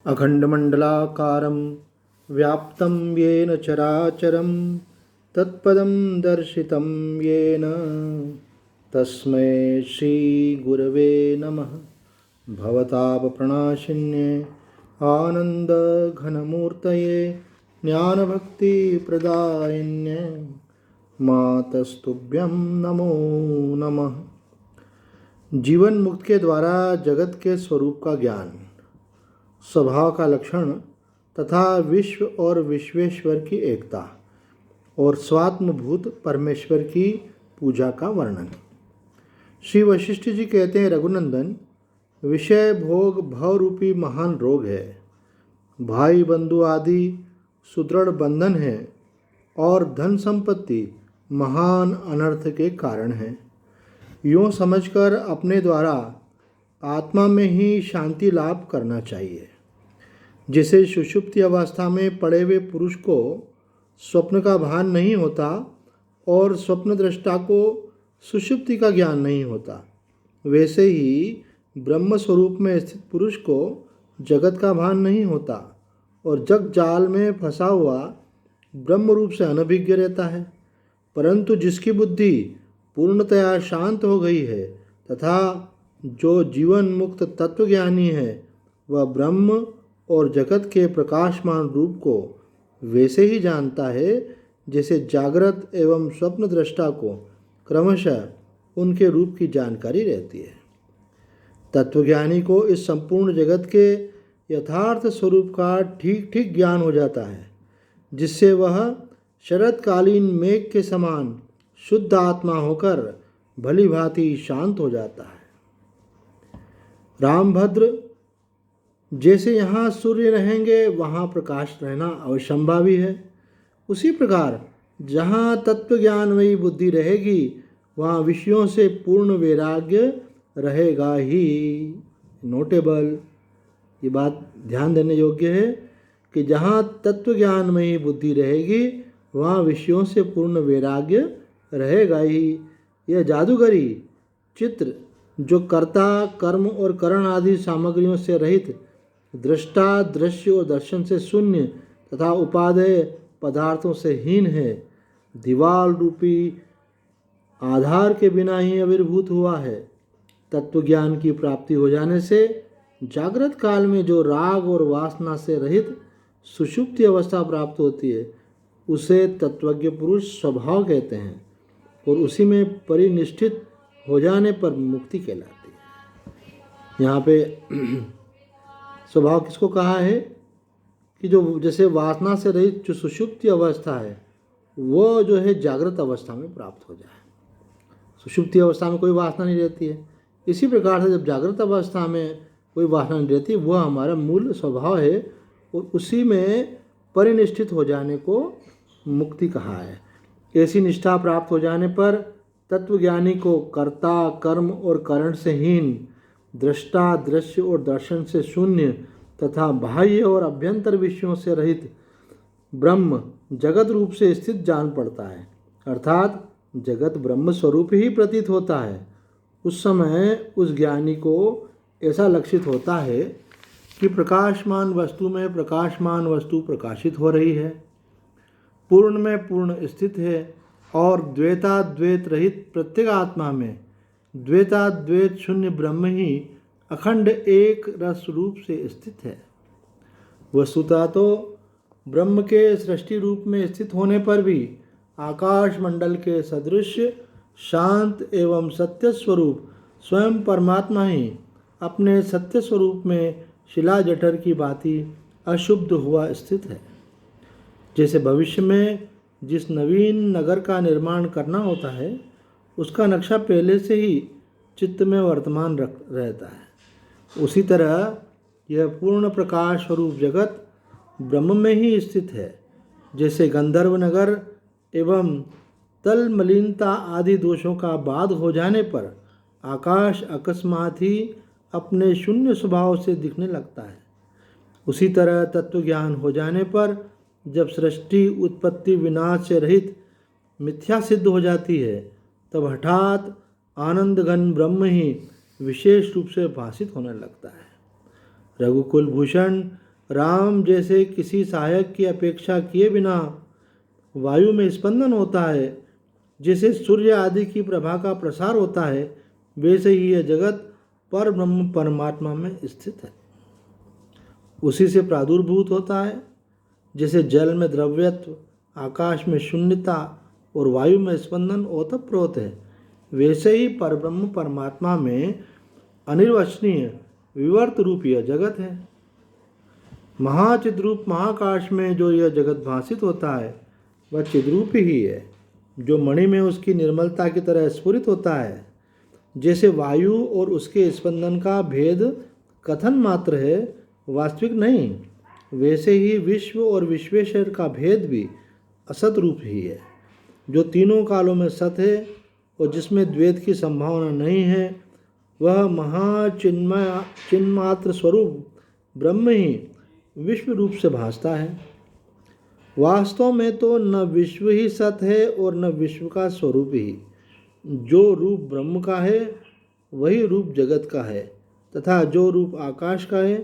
अखंडमंडलाकारं व्याप्तं येन चराचरं तत्पदं दर्शितं येन तस्मै श्रीगुरवे नमः। भवतापप्रणाशिन्ये आनन्दघनमूर्तये ज्ञानभक्तिप्रदायिन्ये मातस्तुभ्यं नमो नमः। जीवन मुक्त के द्वारा जगत के स्वरूप का ज्ञान, स्वभाव का लक्षण तथा विश्व और विश्वेश्वर की एकता और स्वात्मभूत परमेश्वर की पूजा का वर्णन। श्री वशिष्ठ जी कहते हैं, रघुनंदन, विषय भोग भव रूपी महान रोग है। भाई बंधु आदि सुदृढ़ बंधन है और धन संपत्ति महान अनर्थ के कारण है। यूँ समझकर अपने द्वारा आत्मा में ही शांति लाभ करना चाहिए। जिसे सुषुप्ति अवस्था में पड़े हुए पुरुष को स्वप्न का भान नहीं होता और स्वप्न दृष्टा को सुषुप्ति का ज्ञान नहीं होता, वैसे ही ब्रह्म स्वरूप में स्थित पुरुष को जगत का भान नहीं होता और जग जाल में फंसा हुआ ब्रह्म रूप से अनभिज्ञ रहता है। परंतु जिसकी बुद्धि पूर्णतया शांत हो गई है तथा जो जीवन मुक्त तत्वज्ञानी है, वह ब्रह्म और जगत के प्रकाशमान रूप को वैसे ही जानता है जैसे जागृत एवं स्वप्न दृष्टा को क्रमशः उनके रूप की जानकारी रहती है। तत्वज्ञानी को इस संपूर्ण जगत के यथार्थ स्वरूप का ठीक ठीक ज्ञान हो जाता है, जिससे वह शरतकालीन मेघ के समान शुद्ध आत्मा होकर भली भांति शांत हो जाता है। रामभद्र, जैसे यहाँ सूर्य रहेंगे वहाँ प्रकाश रहना अवश्यंभावी है, उसी प्रकार जहाँ तत्वज्ञानमयी बुद्धि रहेगी वहाँ विषयों से पूर्ण वैराग्य रहेगा ही। नोटेबल, ये बात ध्यान देने योग्य है कि जहाँ तत्वज्ञानमयी बुद्धि रहेगी वहाँ विषयों से पूर्ण वैराग्य रहेगा ही। यह जादूगरी चित्र जो कर्ता कर्म और करण आदि सामग्रियों से रहित, दृष्टा दृश्य और दर्शन से शून्य तथा उपादेय पदार्थों से हीन है, दीवाल रूपी आधार के बिना ही आविर्भूत हुआ है। तत्वज्ञान की प्राप्ति हो जाने से जागृत काल में जो राग और वासना से रहित सुषुप्ति अवस्था प्राप्त होती है, उसे तत्वज्ञ पुरुष स्वभाव कहते हैं और उसी में परिनिष्ठित हो जाने पर मुक्ति कहलाती है। यहाँ पे स्वभाव किसको कहा है कि जो जैसे वासना से रहित जो सुषुप्ति अवस्था है वो जो है जागृत अवस्था में प्राप्त हो जाए। सुषुप्ति अवस्था में कोई वासना नहीं रहती है, इसी प्रकार से जब जागृत अवस्था में कोई वासना नहीं रहती, वह हमारा मूल स्वभाव है और उसी में परिनिष्ठित हो जाने को मुक्ति कहा है। ऐसी निष्ठा प्राप्त हो जाने पर तत्वज्ञानी को कर्ता कर्म और करण से हीन, दृष्टा दृश्य और दर्शन से शून्य तथा बाह्य और अभ्यंतर विषयों से रहित ब्रह्म जगत रूप से स्थित जान पड़ता है, अर्थात जगत ब्रह्म स्वरूप ही प्रतीत होता है। उस समय उस ज्ञानी को ऐसा लक्षित होता है कि प्रकाशमान वस्तु में प्रकाशमान वस्तु प्रकाशित हो रही है, पूर्ण में पूर्ण स्थित है और द्वैताद्वैत रहित प्रत्येक आत्मा में द्वैताद्वैत शून्य ब्रह्म ही अखंड एक रस रूप से स्थित है। वस्तुतः तो ब्रह्म के सृष्टि रूप में स्थित होने पर भी आकाश मंडल के सदृश शांत एवं सत्य स्वरूप स्वयं परमात्मा ही अपने सत्य स्वरूप में शिला जठर की भांति अशुद्ध हुआ स्थित है। जैसे भविष्य में जिस नवीन नगर का निर्माण करना होता है, उसका नक्शा पहले से ही चित्त में वर्तमान रहता है, उसी तरह यह पूर्ण प्रकाश स्वरूप जगत ब्रह्म में ही स्थित है। जैसे गंधर्व नगर एवं तल मलिनता आदि दोषों का बाध हो जाने पर आकाश अकस्मात ही अपने शून्य स्वभाव से दिखने लगता है, उसी तरह तत्वज्ञान हो जाने पर जब सृष्टि उत्पत्ति विनाश से रहित मिथ्या सिद्ध हो जाती है, तब हठात आनंद घन ब्रह्म ही विशेष रूप से भाषित होने लगता है। रघुकुल भूषण राम जैसे किसी सहायक की अपेक्षा किए बिना वायु में स्पंदन होता है, जैसे सूर्य आदि की प्रभा का प्रसार होता है, वैसे ही यह जगत पर ब्रह्म परमात्मा में स्थित है। उसी से प्रादुर्भूत होता है। जैसे जल में द्रव्यत्व, आकाश में शून्यता और वायु में स्पंदन ओतप्रोत है, वैसे ही परब्रह्म परमात्मा में अनिर्वचनीय विवर्त रूप यह जगत है। महाचिद्रूप महाकाश में जो यह जगत भासित होता है वह चिद्रूप ही है, जो मणि में उसकी निर्मलता की तरह स्फुरित होता है। जैसे वायु और उसके स्पंदन का भेद कथन मात्र है, वास्तविक नहीं, वैसे ही विश्व और विश्वेश्वर का भेद भी असत रूप ही है, जो तीनों कालों में सत है और जिसमें द्वैत की संभावना नहीं है। वह महाचिन्मय चिन्मात्र स्वरूप ब्रह्म ही विश्व रूप से भासता है। वास्तव में तो न विश्व ही सत है और न विश्व का स्वरूप ही। जो रूप ब्रह्म का है वही रूप जगत का है, तथा जो रूप आकाश का है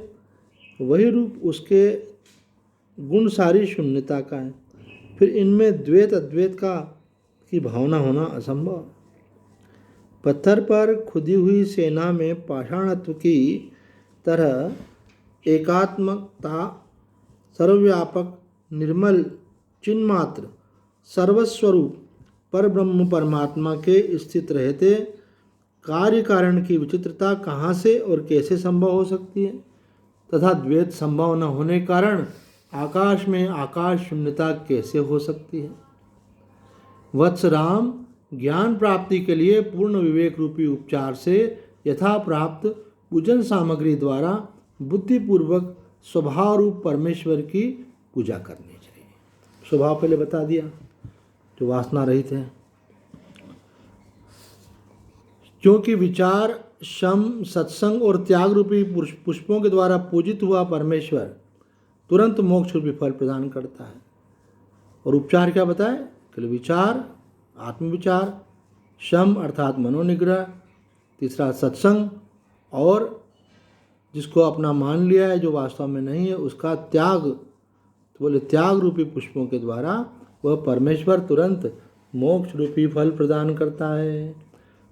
वही रूप उसके गुण सारी शून्यता का है। फिर इनमें द्वैत अद्वैत की भावना होना असंभव। पत्थर पर खुदी हुई सेना में पाषाणत्व की तरह एकात्मकता, सर्वव्यापक निर्मल चिन्मात्र सर्वस्वरूप पर ब्रह्म परमात्मा के स्थित रहते कार्य कारण की विचित्रता कहाँ से और कैसे संभव हो सकती है, तथा द्वैत संभव न होने कारण आकाश में आकाश शून्यता कैसे हो सकती है। वत्स राम, ज्ञान प्राप्ति के लिए पूर्ण विवेक रूपी उपचार से यथा प्राप्त पूजन सामग्री द्वारा बुद्धिपूर्वक स्वभाव रूप परमेश्वर की पूजा करनी चाहिए। स्वभाव पहले बता दिया, जो वासना रहित है। क्योंकि विचार, शम, सत्संग और त्याग रूपी पुष्पों के द्वारा पूजित हुआ परमेश्वर तुरंत मोक्ष रूपी फल प्रदान करता है। और उपचार क्या बताए? केवल विचार, आत्मविचार, शम अर्थात मनोनिग्रह, तीसरा सत्संग, और जिसको अपना मान लिया है जो वास्तव में नहीं है उसका त्याग। तो बोले त्याग रूपी पुष्पों के द्वारा वह परमेश्वर तुरंत मोक्ष रूपी फल प्रदान करता है।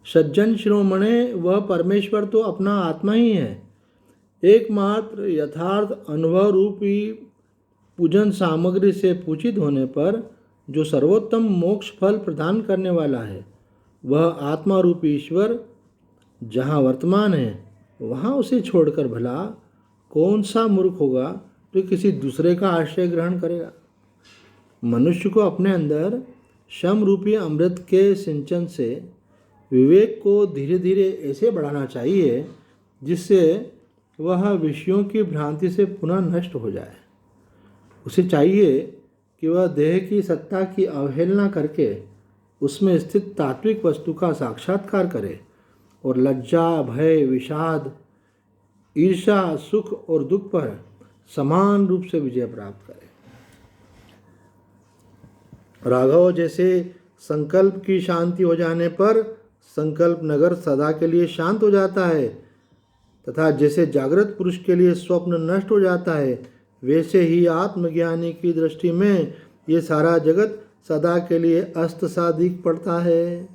सज्जन शिरोमणे, वह परमेश्वर तो अपना आत्मा ही है। एकमात्र यथार्थ अनुभव रूपी पूजन सामग्री से पूजित होने पर जो सर्वोत्तम मोक्ष फल प्रदान करने वाला है वह आत्मा रूपी ईश्वर जहाँ वर्तमान है वहाँ उसे छोड़कर भला कौन सा मूर्ख होगा जो किसी दूसरे का आश्रय ग्रहण करेगा। मनुष्य को अपने अंदर शम रूपी अमृत के सिंचन से विवेक को धीरे धीरे ऐसे बढ़ाना चाहिए जिससे वह विषयों की भ्रांति से पुनः नष्ट हो जाए। उसे चाहिए कि वह देह की सत्ता की अवहेलना करके उसमें स्थित तात्विक वस्तु का साक्षात्कार करे और लज्जा, भय, विषाद, ईर्ष्या, सुख और दुख पर समान रूप से विजय प्राप्त करे। राघव, जैसे संकल्प की शांति हो जाने पर संकल्प नगर सदा के लिए शांत हो जाता है, तथा जैसे जागृत पुरुष के लिए स्वप्न नष्ट हो जाता है, वैसे ही आत्मज्ञानी की दृष्टि में ये सारा जगत सदा के लिए अस्त सा दिख पड़ता है।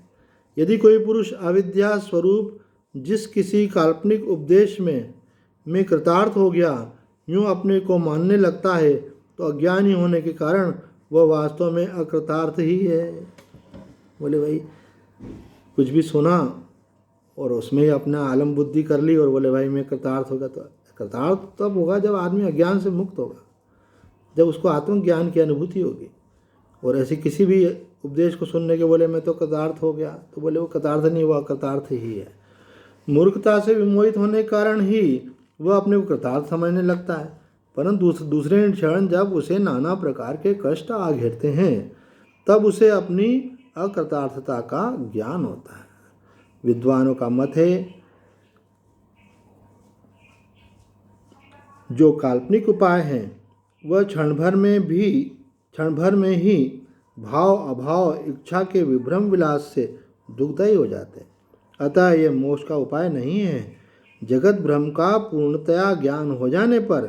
यदि कोई पुरुष अविद्या स्वरूप जिस किसी काल्पनिक उपदेश में कृतार्थ हो गया, यूँ अपने को मानने लगता है, तो अज्ञानी होने के कारण वह वास्तव में अकृतार्थ ही है। बोले भाई कुछ भी सुना और उसमें ही अपना आलम बुद्धि कर ली और बोले भाई मैं कृतार्थ होगा। तो कृतार्थ तब होगा जब आदमी अज्ञान से मुक्त होगा, जब उसको आत्मज्ञान की अनुभूति होगी। और ऐसे किसी भी उपदेश को सुनने के बोले मैं तो कृतार्थ हो गया, तो बोले वो कृतार्थ नहीं हुआ, कृतार्थ ही है। मूर्खता से विमोहित होने के कारण ही वह अपने को कृतार्थ समझने लगता है, परंतु दूसरे क्षण जब उसे नाना प्रकार के कष्ट आ घेरते हैं तब उसे अपनी अकृतार्थता का ज्ञान होता है। विद्वानों का मत है जो काल्पनिक उपाय हैं वह क्षण भर में ही भाव अभाव इच्छा के विभ्रम विलास से दुखदायी हो जाते हैं। अतः यह मोक्ष का उपाय नहीं है। जगत भ्रम का पूर्णतया ज्ञान हो जाने पर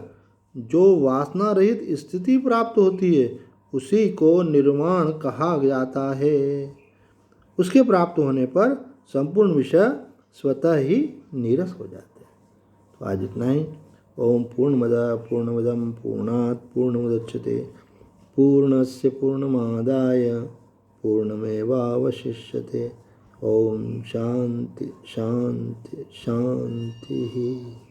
जो वासना रहित स्थिति प्राप्त होती है उसी को निर्वाण कहा जाता है। उसके प्राप्त होने पर संपूर्ण विषय स्वतः ही नीरस हो जाते हैं। तो आज इतना ही। ओम पूर्णमदः पूर्णमिदं पूर्णात् पूर्णमुदच्यते पूर्णस्य पूर्णमादाय पूर्णमेवावशिष्यते। ओम शांति शांति शांति।